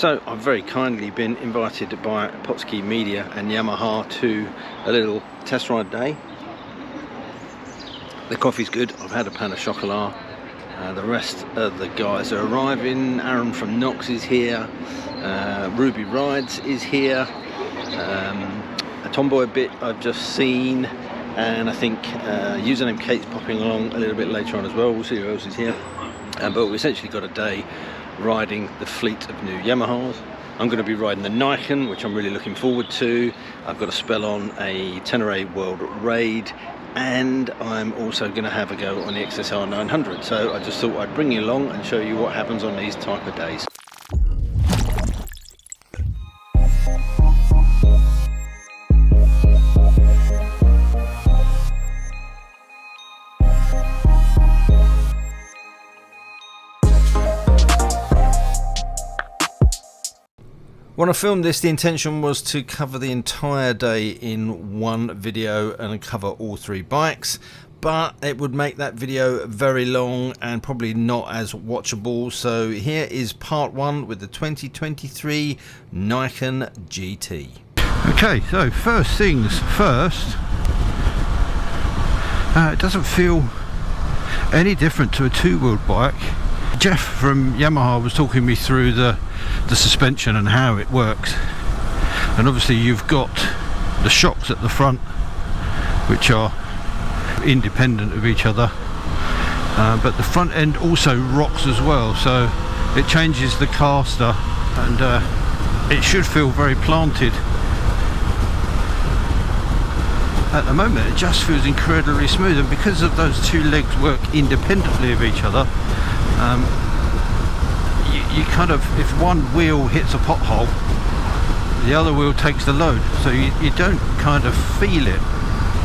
So I've very kindly been invited by Potski Media and Yamaha to a little test ride day. The coffee's good, I've had a pan of chocolat. The rest of the guys are arriving. Aaron from Knox is here, Ruby Rides is here, a Tomboy bit I've just seen, and I think username Kate's popping along a little bit later on as well. We'll see who else is here. But we essentially got a day riding the fleet of new Yamahas. I'm going to be riding the Niken, which I'm really looking forward to. I've got a spell on a Tenere World Raid, and I'm also going to have a go on the XSR 900. So I just thought I'd bring you along and show you what happens on these type of days. When I filmed this, the intention was to cover the entire day in one video and cover all three bikes, but it would make that video very long and probably not as watchable. So here is part one with the 2023 Niken GT. Okay, so first things first, it doesn't feel any different to a two-wheeled bike. Jeff from Yamaha was talking me through the suspension and how it works, and obviously you've got the shocks at the front which are independent of each other, but the front end also rocks as well, so it changes the caster, and it should feel very planted. At the moment it just feels incredibly smooth, and because of those two legs work independently of each other, you kind of, if one wheel hits a pothole, the other wheel takes the load, so you don't kind of feel it.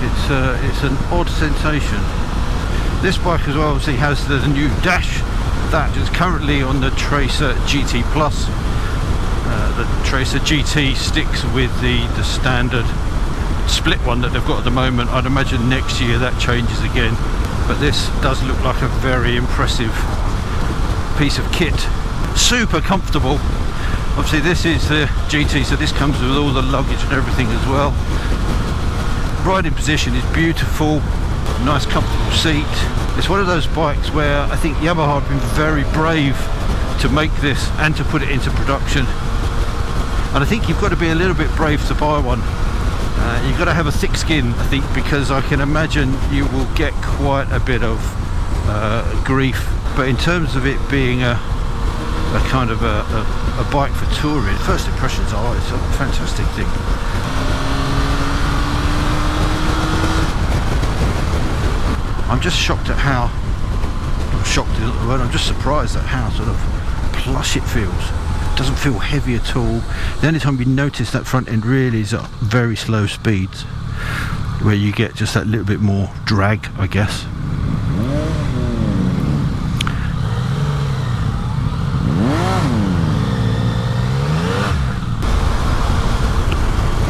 It's an odd sensation. This bike as well obviously has the new dash that is currently on the Tracer GT Plus. The Tracer GT sticks with the standard split one that they've got at the moment. I'd imagine next year that changes again, but this does look like a very impressive piece of kit. Super comfortable. Obviously this is the GT, so this comes with all the luggage and everything as well. Riding position is beautiful, nice comfortable seat. It's one of those bikes where I think Yamaha have been very brave to make this and to put it into production, and I think you've got to be a little bit brave to buy one. You've got to have a thick skin, I think, because I can imagine you will get quite a bit of grief. But in terms of it being a kind of a bike for touring, first impressions are it's a fantastic thing. I'm just shocked at how, not shocked isn't the word, I'm just surprised at how sort of plush it feels. It doesn't feel heavy at all. The only time you notice that front end really is at very slow speeds, where you get just that little bit more drag, I guess.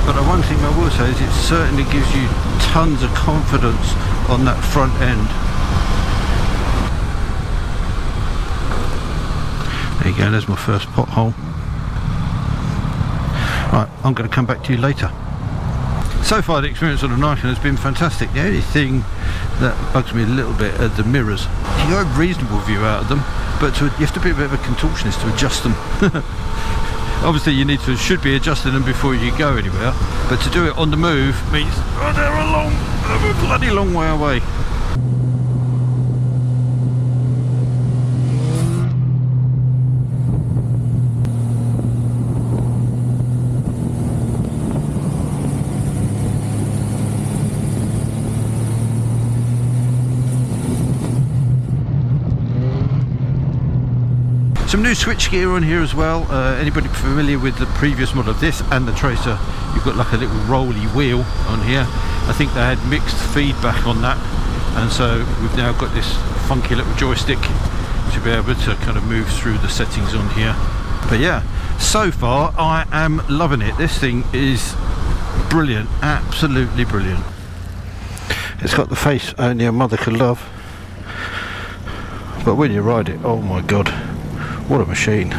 But the one thing I will say is it certainly gives you tons of confidence on that front end. There you go, there's my first pothole. Right, I'm going to come back to you later. So far the experience on the Niken has been fantastic. The only thing that bugs me a little bit are the mirrors. You got a reasonable view out of them, but you have to be a bit of a contortionist to adjust them. Obviously you should be adjusting them before you go anywhere, but to do it on the move means they're a bloody long way away. Some new switch gear on here as well. Anybody familiar with the previous model of this and the Tracer, you've got like a little rolly wheel on here. I think they had mixed feedback on that, and so we've now got this funky little joystick to be able to kind of move through the settings on here. But yeah, so far I am loving it. This thing is brilliant, absolutely brilliant. It's got the face only a mother could love, but when you ride it, oh my god, what a machine.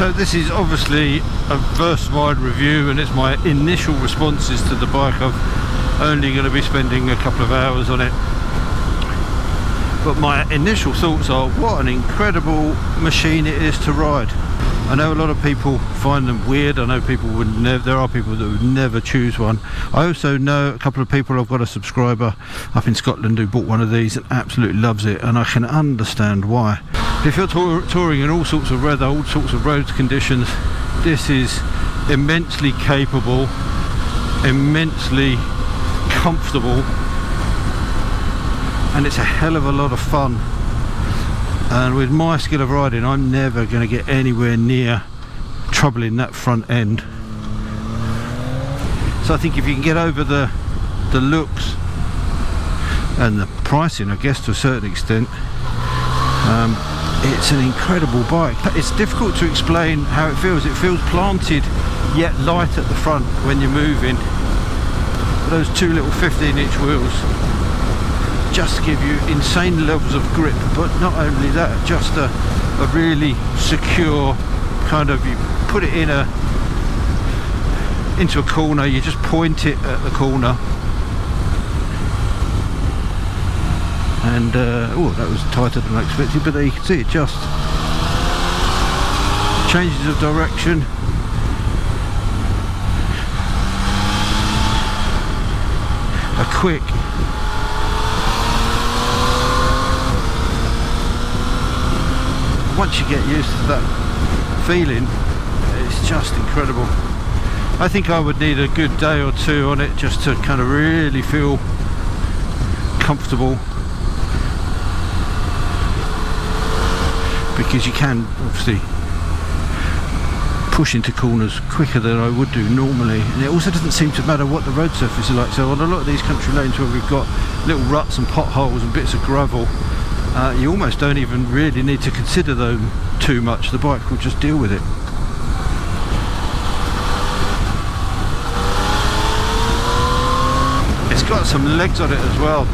So this is obviously a first ride review, and it's my initial responses to the bike. I'm only going to be spending a couple of hours on it, but my initial thoughts are what an incredible machine it is to ride. I know a lot of people find them weird. I know people would never, there are people that would never choose one. I also know a couple of people, I've got a subscriber up in Scotland who bought one of these and absolutely loves it, and I can understand why. If you're touring in all sorts of weather, all sorts of road conditions, this is immensely capable, immensely comfortable, and it's a hell of a lot of fun. And with my skill of riding, I'm never going to get anywhere near troubling that front end. So I think if you can get over the looks and the pricing, I guess to a certain extent, it's an incredible bike. It's difficult to explain how it feels. It feels planted yet light at the front when you're moving. Those two little 15-inch wheels just give you insane levels of grip, but not only that, just a really secure kind of, you put it into a corner, you just point it at the corner, and oh, that was tighter than I expected, but there you can see it just changes of direction. A quick once you get used to that feeling, it's just incredible. I think I would need a good day or two on it just to kind of really feel comfortable, because you can obviously push into corners quicker than I would do normally, and it also doesn't seem to matter what the road surface is like. So on a lot of these country lanes where we've got little ruts and potholes and bits of gravel, you almost don't even really need to consider them too much. The bike will just deal with it. It's got some legs on it as well.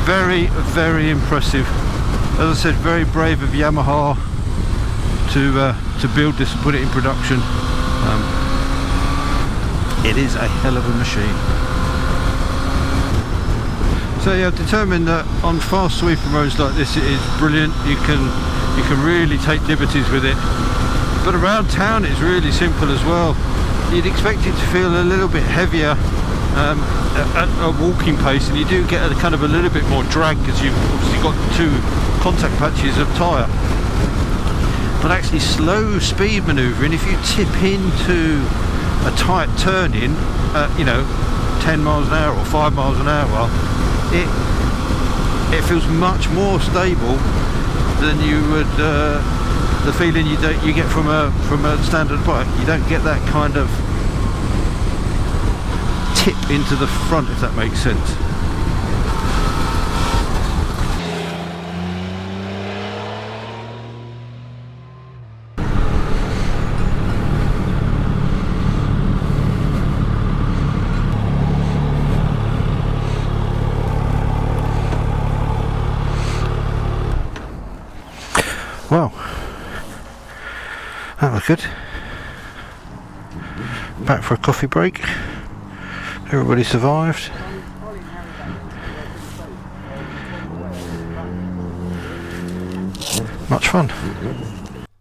Very, very impressive. As I said, very brave of Yamaha to build this and put it in production. It is a hell of a machine. So yeah, I've determined that on fast sweeping roads like this, it is brilliant. You can really take liberties with it. But around town, it's really simple as well. You'd expect it to feel a little bit heavier at a walking pace, and you do get a kind of a little bit more drag because you've obviously got two contact patches of tyre. But actually, slow speed manoeuvring, if you tip into a tight turn in, 10 miles an hour or 5 miles an hour, it feels much more stable than you would the feeling you get from a standard bike. You don't get that kind of tip into the front, if that makes sense. Well, that was good. Back for a coffee break. Everybody survived. Much fun.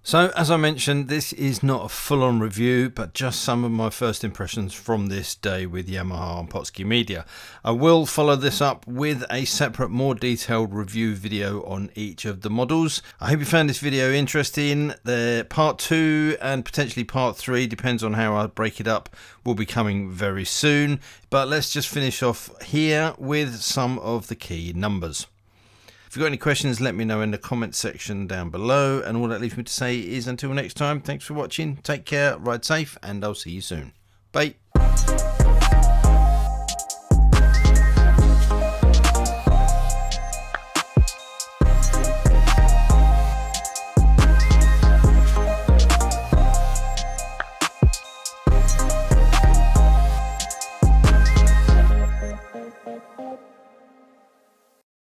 So, as I mentioned, this is not a full-on review, but just some of my first impressions from this day with Yamaha and Potski Media. I will follow this up with a separate, more detailed review video on each of the models. I hope you found this video interesting. The part 2 and potentially part 3, depends on how I break it up, will be coming very soon. But let's just finish off here with some of the key numbers. If you've got any questions, let me know in the comments section down below. And all that leaves me to say is until next time, thanks for watching, take care, ride safe, and I'll see you soon. Bye.